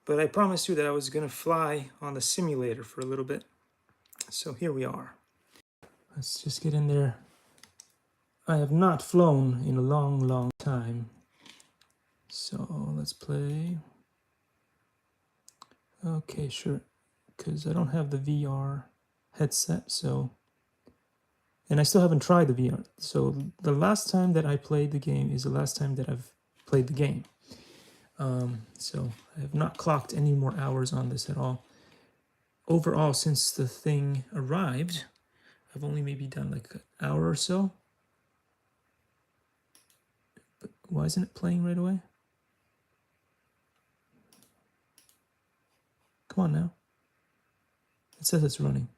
But I promised you that I was going to fly on the simulator for a little bit. So here we are. Let's just get in there. I have not flown in a long time. So let's play. Okay, sure. Because I don't have the VR headset, so... And I still haven't tried the VR. So the last time that I played the game is the last time that I've played the game. So I have not clocked any more hours on this at all. Overall, since the thing arrived, I've only maybe done like an hour or so. But why isn't it playing right away? Come on now. It says it's running.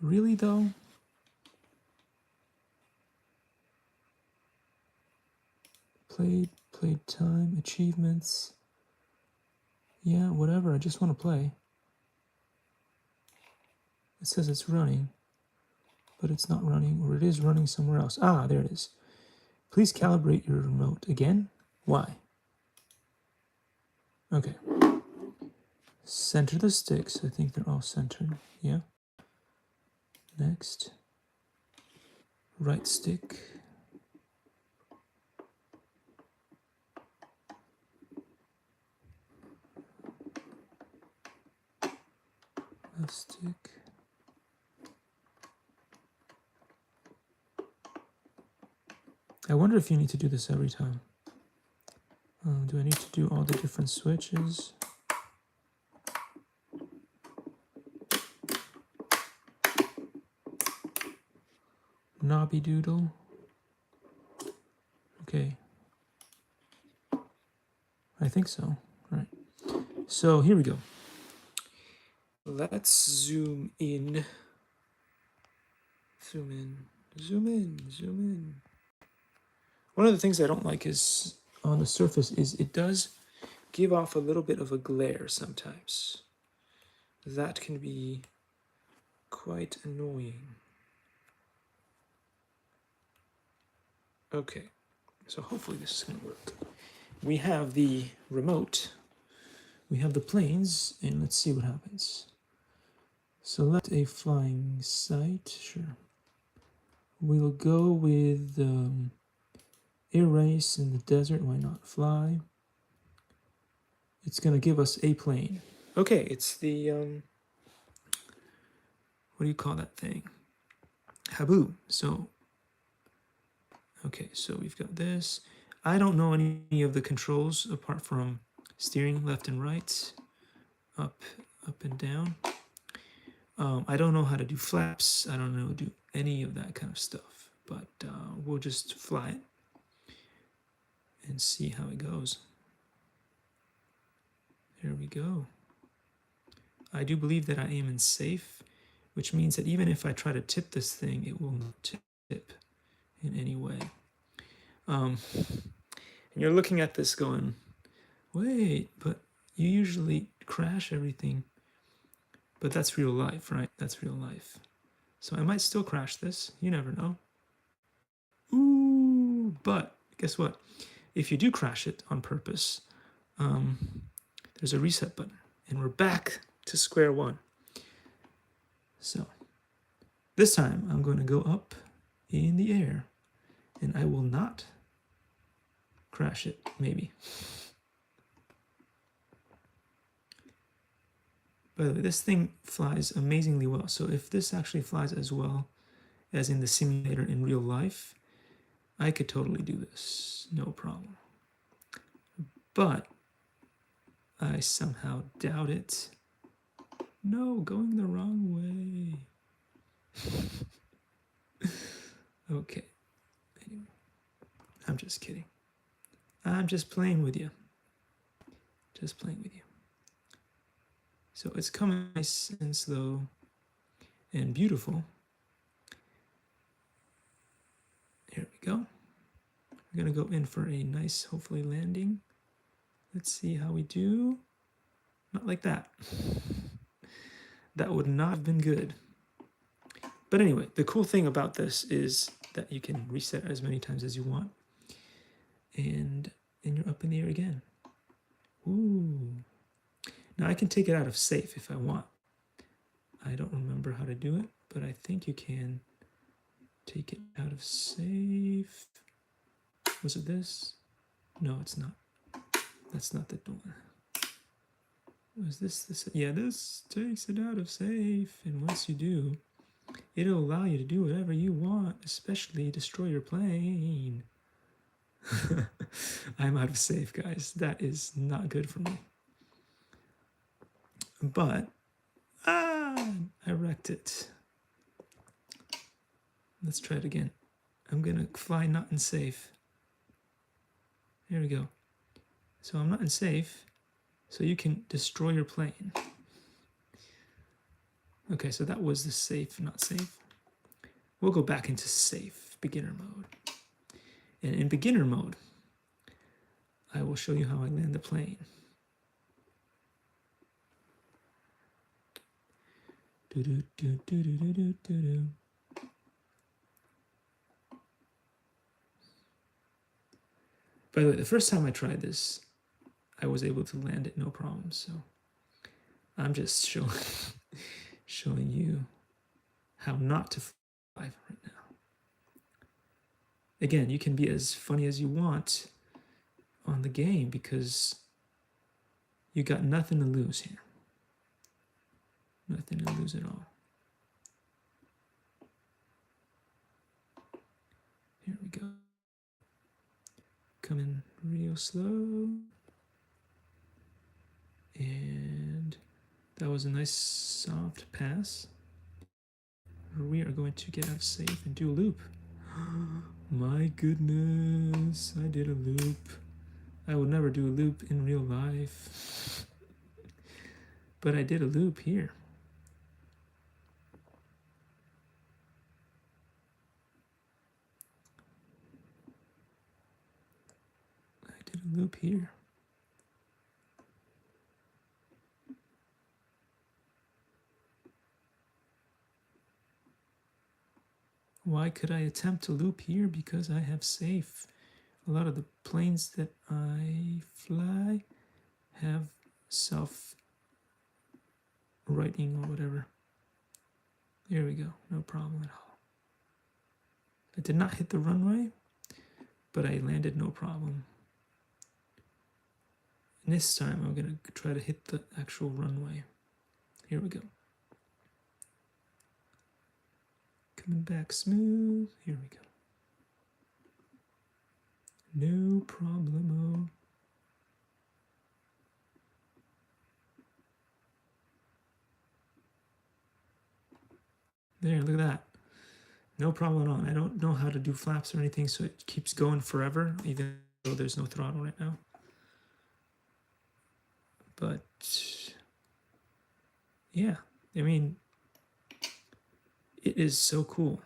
Really though? Played time, achievements. Yeah, whatever, I just want to play. It says it's running, but it's not running, or it is running somewhere else. Ah, there it is. Please calibrate your remote. Again? Why? Okay. Center the sticks. I think they're all centered. Yeah. Next. Right stick. Left stick. I wonder if you need to do this every time. Do I need to do all the different switches? Knobby doodle. Okay. I think so. All right. So here we go. Let's zoom in. Zoom in. Zoom in. Zoom in. One of the things I don't like is on the surface is it does give off a little bit of a glare sometimes. That can be quite annoying. Okay, so hopefully this is going to work. We have the remote, we have the planes, and let's see what happens. Select a flying site, sure. We'll go with air race in the desert, why not fly? It's going to give us a plane. Okay, it's the, what do you call that thing? Haboo. So, okay, so we've got this. I don't know any of the controls apart from steering left and right, up and down. I don't know how to do flaps. I don't know how to do any of that kind of stuff, but we'll just fly it and see how it goes. Here we go. I do believe that I am in safe, which means that even if I try to tip this thing, it will not tip in any way. And you're looking at this going, wait, but you usually crash everything. But that's real life, right? That's real life. So I might still crash this. You never know. Ooh, but guess what? If you do crash it on purpose, there's a reset button. And we're back to square one. So this time I'm going to go up in the air. And I will not crash it, maybe. By the way, this thing flies amazingly well. So if this actually flies as well as in the simulator in real life, I could totally do this, no problem. But I somehow doubt it. No, going the wrong way. Okay. Anyway, I'm just kidding. I'm just playing with you. Just playing with you. So it's coming nice and slow and beautiful. Here we go. We're going to go in for a nice, hopefully, landing. Let's see how we do. Not like that. That would not have been good. But anyway, the cool thing about this is that you can reset as many times as you want. And you're up in the air again. Ooh. Now I can take it out of safe if I want. I don't remember how to do it, but I think you can take it out of safe. Was it this? No, it's not. That's not the one. Was this? Yeah, this takes it out of safe. And once you do, it'll allow you to do whatever you want, especially destroy your plane. I'm out of safe, guys. That is not good for me. But, I wrecked it. Let's try it again. I'm gonna fly not in safe. There we go. So I'm not in safe, so you can destroy your plane. Okay, so that was the safe, not safe. We'll go back into safe, beginner mode. And in beginner mode, I will show you how I land the plane. By the way, the first time I tried this, I was able to land it no problem. So I'm just showing you how not to fly right now. Again, you can be as funny as you want on the game because you got nothing to lose here. Nothing to lose at all. Here we go. Coming real slow. And that was a nice soft pass. We are going to get out safe and do a loop. My goodness, I did a loop. I would never do a loop in real life. But I did a loop here. I did a loop here. Why could I attempt to loop here? Because I have safe. A lot of the planes that I fly have self-righting or whatever. There we go, no problem at all. I did not hit the runway, but I landed no problem. And this time I'm gonna try to hit the actual runway. Here we go. Coming back smooth, here we go. No problemo. There, look at that. No problem at all. I don't know how to do flaps or anything, so it keeps going forever, even though there's no throttle right now. But, yeah, I mean, it is so cool.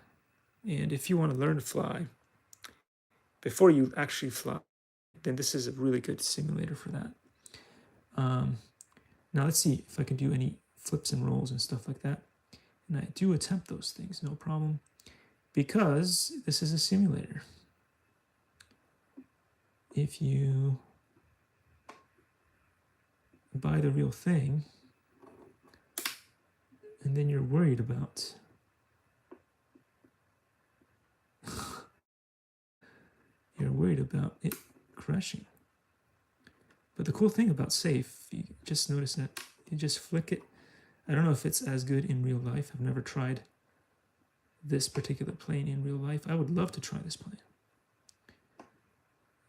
And if you want to learn to fly, before you actually fly, then this is a really good simulator for that. Now let's see if I can do any flips and rolls and stuff like that. And I do attempt those things, no problem, because this is a simulator. If you buy the real thing, and then you're worried about it crashing. But the cool thing about safe, you just notice that you just flick it. I don't know if it's as good in real life. I've never tried this particular plane in real life. I would love to try this plane.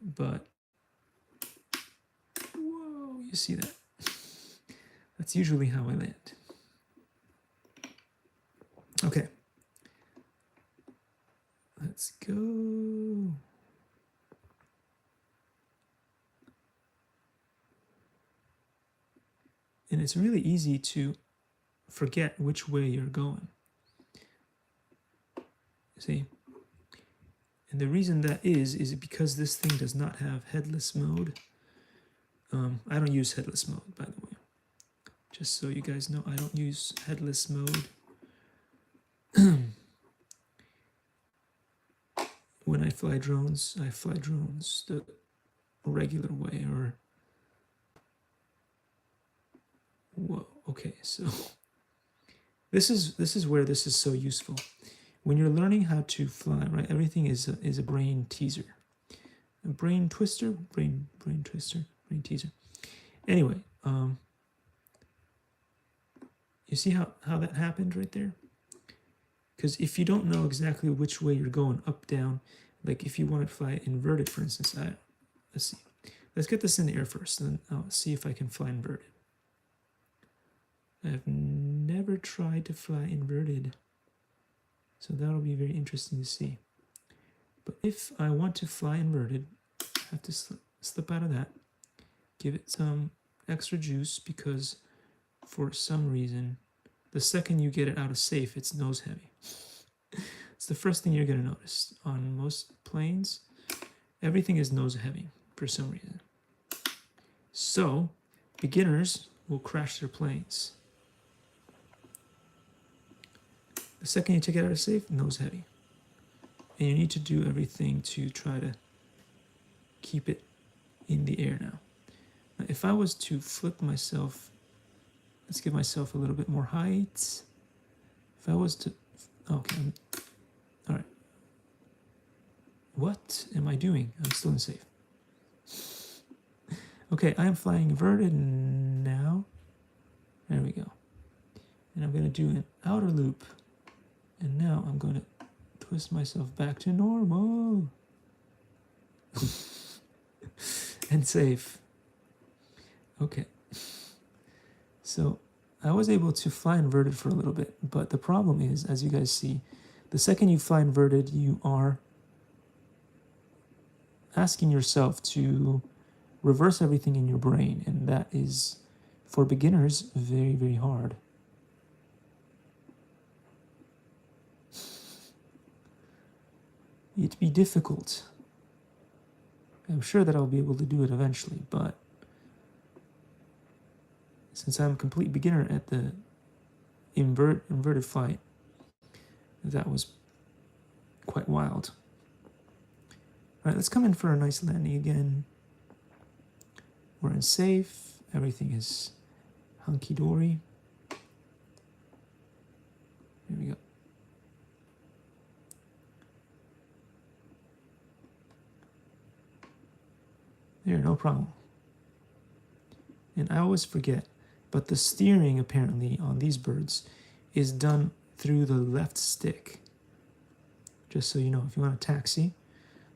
But, whoa, you see that? That's usually how I land. Okay. Let's go. And it's really easy to forget which way you're going. See? And the reason that is because this thing does not have headless mode. I don't use headless mode, by the way. Just so you guys know, I don't use headless mode. when I fly drones the regular way, or whoa, okay, so this is where this is so useful. When you're learning how to fly, right? Everything is a brain teaser, a brain twister, brain twister, brain teaser. Anyway, you see how that happened right there? Because if you don't know exactly which way you're going, up, down, like if you want to fly inverted, for instance, let's see. Let's get this in the air first, and then I'll see if I can fly inverted. I've never tried to fly inverted, so that'll be very interesting to see. But if I want to fly inverted, I have to slip out of that, give it some extra juice, because for some reason, the second you get it out of safe, it's nose heavy. It's the first thing you're going to notice on most planes. Everything is nose heavy for some reason. So beginners will crash their planes. The second you take it out of safe, nose heavy. And you need to do everything to try to keep it in the air now. Now, if I was to flip myself, let's give myself a little bit more height. If I was to, okay, all right. What am I doing? I'm still in safe. Okay, I am flying inverted now. There we go. And I'm going to do an outer loop. And now I'm going to twist myself back to normal. And safe. Okay. So I was able to fly inverted for a little bit, but the problem is, as you guys see, the second you fly inverted, you are asking yourself to reverse everything in your brain, and that is, for beginners, very, very hard. It'd be difficult. I'm sure that I'll be able to do it eventually, but since I'm a complete beginner at the inverted flight, that was quite wild. All right, let's come in for a nice landing again. We're in safe. Everything is hunky-dory. Here we go. There, no problem. And I always forget, but the steering apparently on these birds is done through the left stick. Just so you know, if you want a taxi,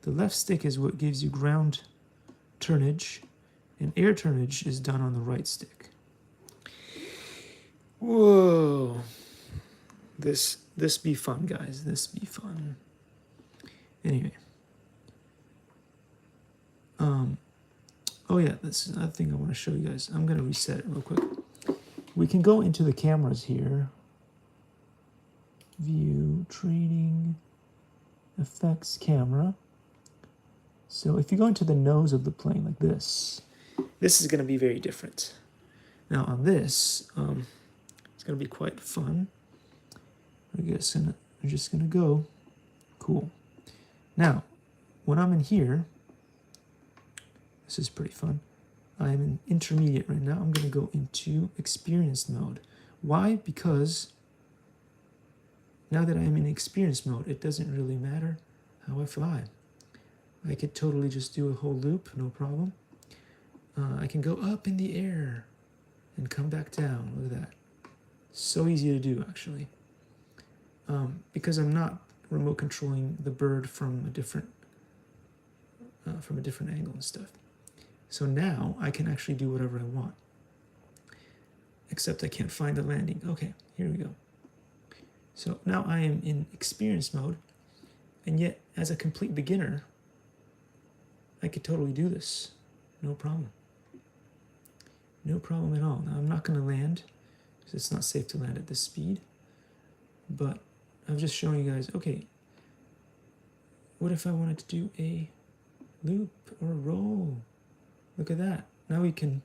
the left stick is what gives you ground turnage, and air turnage is done on the right stick. Whoa. This be fun, guys. This be fun. Anyway. Oh yeah, this is another thing I want to show you guys. I'm going to reset it real quick. We can go into the cameras here. View, training, effects, camera. So if you go into the nose of the plane like this is going to be very different. Now on this, it's going to be quite fun. We're just going to go. Cool. Now, when I'm in here, this is pretty fun. I'm in intermediate right now. I'm going to go into experienced mode. Why? Because now that I'm in experienced mode, it doesn't really matter how I fly. I could totally just do a whole loop, no problem. I can go up in the air and come back down. Look at that. So easy to do, actually. Because I'm not remote controlling the bird from a different angle and stuff. So now I can actually do whatever I want. Except I can't find the landing. Okay, here we go. So now I am in experience mode, and yet as a complete beginner, I could totally do this. No problem. No problem at all. Now I'm not going to land, because it's not safe to land at this speed. But I'm just showing you guys, okay, what if I wanted to do a loop or a roll? Look at that. Now you can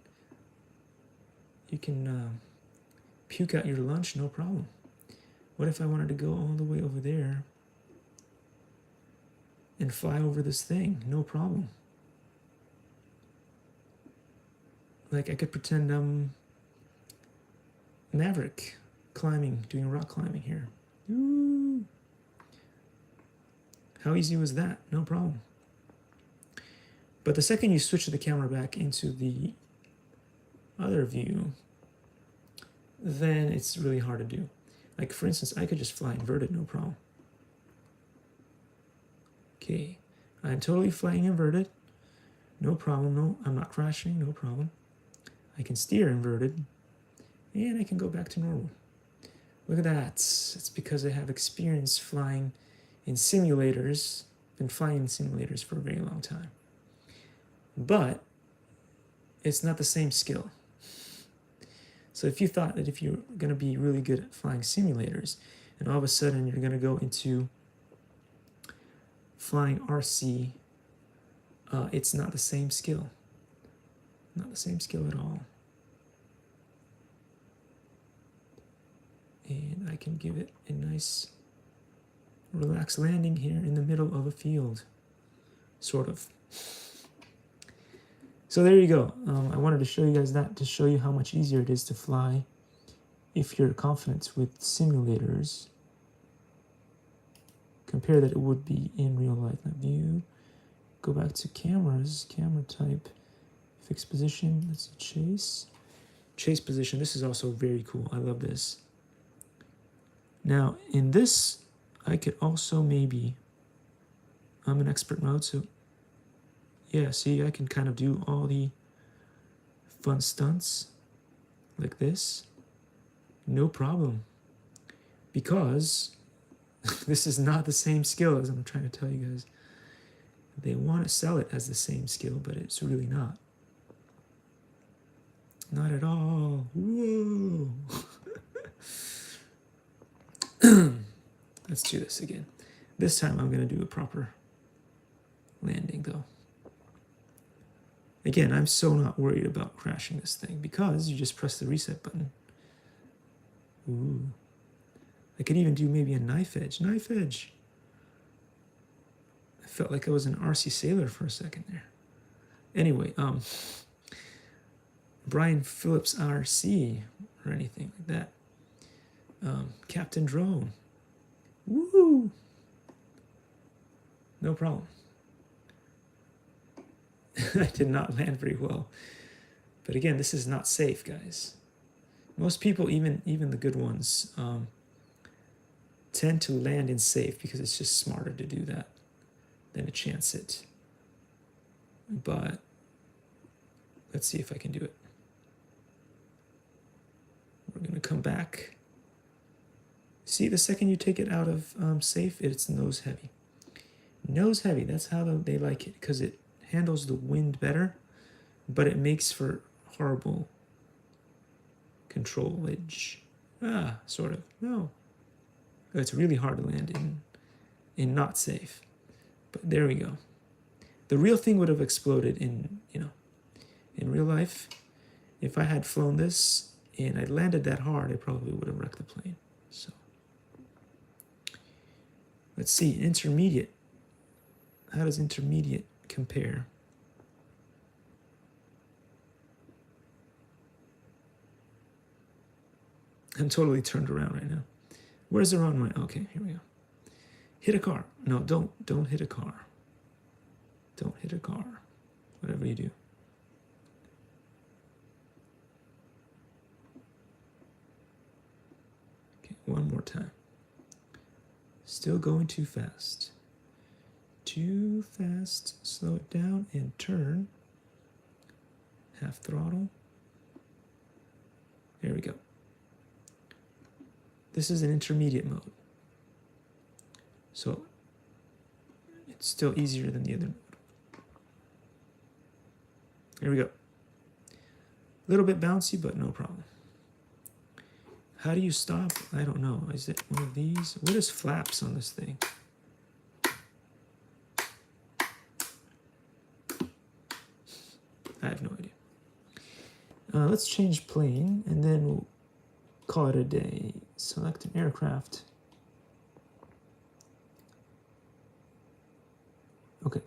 puke out your lunch, no problem. What if I wanted to go all the way over there and fly over this thing, no problem. Like I could pretend I'm Maverick climbing, doing rock climbing here. Ooh. How easy was that? No problem. But the second you switch the camera back into the other view, then it's really hard to do. Like for instance, I could just fly inverted, no problem. Okay, I'm totally flying inverted, no problem. No, I'm not crashing, no problem. I can steer inverted, and I can go back to normal. Look at that. It's because I have experience flying in simulators. Been flying in simulators for a very long time. But it's not the same skill. So if you thought that if you're going to be really good at flying simulators, and all of a sudden you're going to go into flying RC, it's not the same skill. Not the same skill at all. And I can give it a nice relaxed landing here in the middle of a field, sort of. So there you go. I wanted to show you guys that to show you how much easier it is to fly if you're confident with simulators. Compare that it would be in real life. Now view, go back to cameras, camera type, fixed position. Let's see, chase position. This is also very cool. I love this. Now in this, I could also maybe, I'm in expert mode, so yeah, see, I can kind of do all the fun stunts like this, no problem, because this is not the same skill as I'm trying to tell you guys. They want to sell it as the same skill, but it's really not. Not at all. Whoa. Let's do this again. This time I'm going to do a proper landing though. Again, I'm so not worried about crashing this thing because you just press the reset button. Ooh. I could even do maybe a knife edge. Knife edge. I felt like I was an RC sailor for a second there. Anyway, Brian Phillips RC or anything like that. Captain Drone. Woo! No problem. I did not land very well. But again, this is not safe, guys. Most people, even the good ones, tend to land in safe because it's just smarter to do that than to chance it. But let's see if I can do it. We're going to come back. See, the second you take it out of safe, it's nose heavy. Nose heavy, that's how they like it, because it handles the wind better, but it makes for horrible controlage. Sort of. No. It's really hard to land in not safe. But there we go. The real thing would have exploded in real life. If I had flown this and I landed that hard, I probably would have wrecked the plane. So let's see, intermediate. How does intermediate compare? I'm totally turned around right now. Where's the wrong one? Okay, here we go. Hit a car. No, don't hit a car. Don't hit a car. Whatever you do. Okay, one more time. Still going too fast. Too fast. Slow it down and turn. Half throttle. There we go. This is an intermediate mode. So it's still easier than the other mode. There we go. A little bit bouncy, but no problem. How do you stop? I don't know. Is it one of these? What is flaps on this thing? I have no idea. Let's change plane, and then we'll call it a day. Select an aircraft. Okay.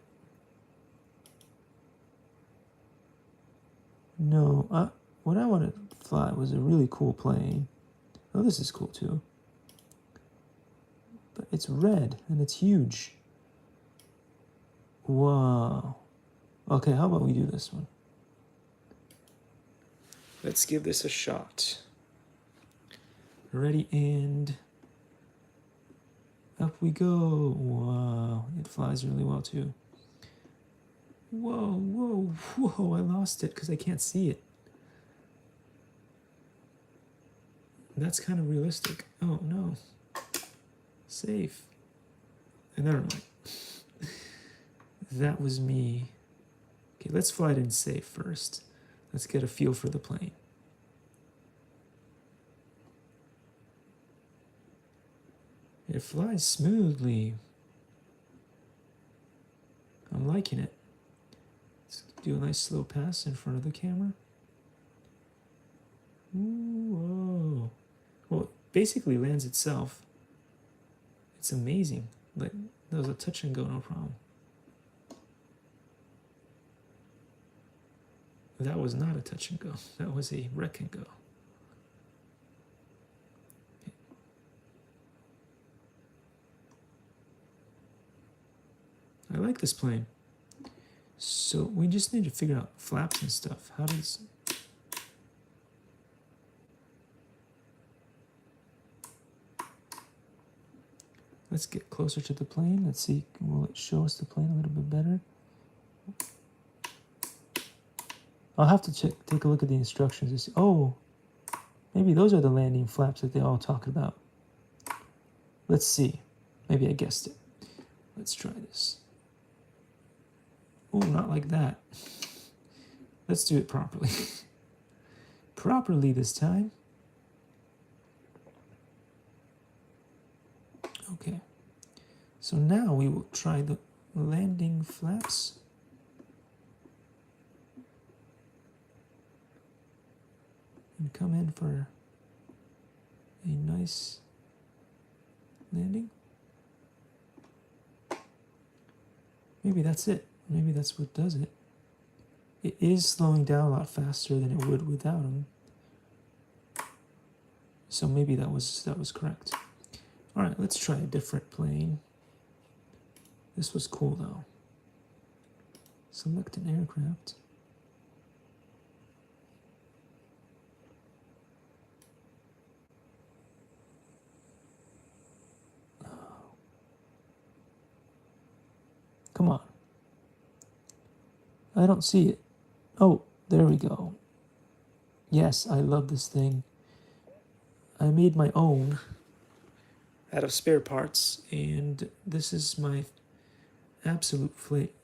No, what I wanted to fly was a really cool plane. Oh, this is cool too. But it's red and it's huge. Wow. Okay, how about we do this one? Let's give this a shot. Ready, and up we go. Wow, it flies really well too. Whoa, whoa, whoa, I lost it because I can't see it. That's kind of realistic. Oh no. Safe. And never mind. That was me. Okay, let's fly it in safe first. Let's get a feel for the plane. It flies smoothly. I'm liking it. Let's do a nice slow pass in front of the camera. Ooh, whoa. Well, it basically lands itself. It's amazing. Like, that was a touch and go, no problem. That was not a touch and go. That was a wreck and go. I like this plane. So we just need to figure out flaps and stuff. How does... Let's get closer to the plane. Let's see, will it show us the plane a little bit better? I'll have to take a look at the instructions to see. Oh, maybe those are the landing flaps that they all talk about. Let's see. Maybe I guessed it. Let's try this. Oh, not like that. Let's do it properly. Properly this time. Okay. So now we will try the landing flaps. And come in for a nice landing. Maybe that's it. Maybe that's what does it. It is slowing down a lot faster than it would without them. So maybe that was correct. All right, let's try a different plane. This was cool though. Select an aircraft. Come on. I don't see it. Oh, there we go. Yes, I love this thing. I made my own out of spare parts, and this is my absolute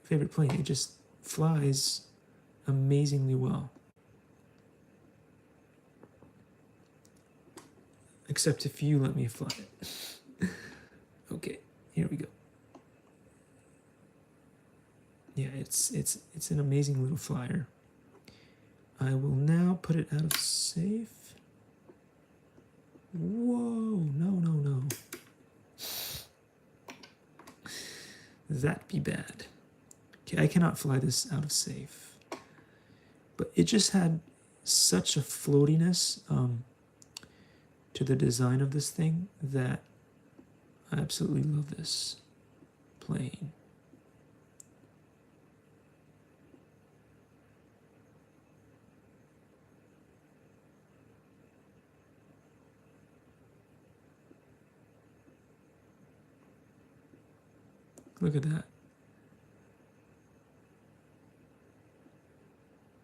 favorite plane. It just flies amazingly well. Except if you let me fly it. Okay, here we go. Yeah, it's an amazing little flyer. I will now put it out of safe. Whoa, no. That'd be bad. Okay, I cannot fly this out of safe. But it just had such a floatiness to the design of this thing that I absolutely love this plane. Look at that.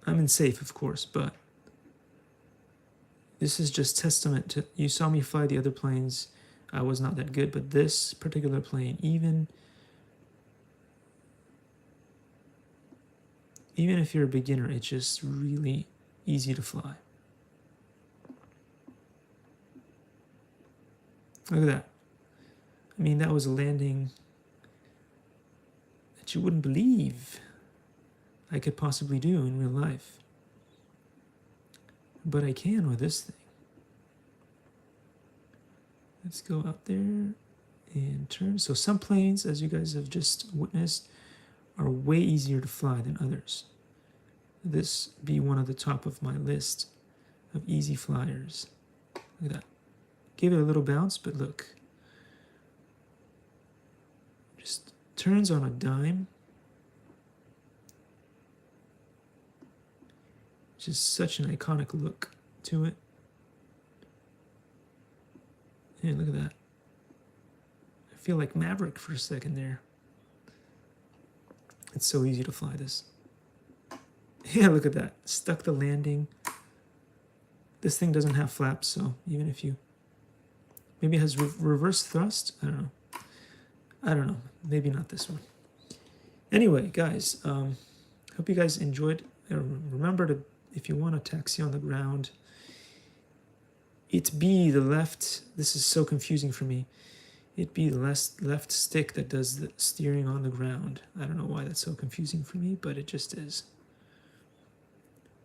I'm in safe, of course, but this is just testament to, you saw me fly the other planes. I was not that good, but this particular plane, even if you're a beginner, it's just really easy to fly. Look at that. I mean, that was a landing that you wouldn't believe I could possibly do in real life. But I can with this thing. Let's go out there and turn. So some planes, as you guys have just witnessed, are way easier to fly than others. This be one of the top of my list of easy flyers. Look at that. Gave it a little bounce, but look. Just turns on a dime. Just such an iconic look to it. And look at that. I feel like Maverick for a second there. It's so easy to fly this. Yeah, look at that. Stuck the landing. This thing doesn't have flaps, so even if you... Maybe it has reverse thrust? I don't know. I don't know. Maybe not this one. Anyway, guys, hope you guys enjoyed. Remember to, if you want a taxi on the ground, it be the left... This is so confusing for me. It be the left stick that does the steering on the ground. I don't know why that's so confusing for me, but it just is.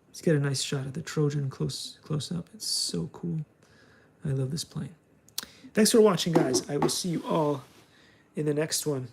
Let's get a nice shot of the Trojan close up. It's so cool. I love this plane. Thanks for watching, guys. I will see you all in the next one.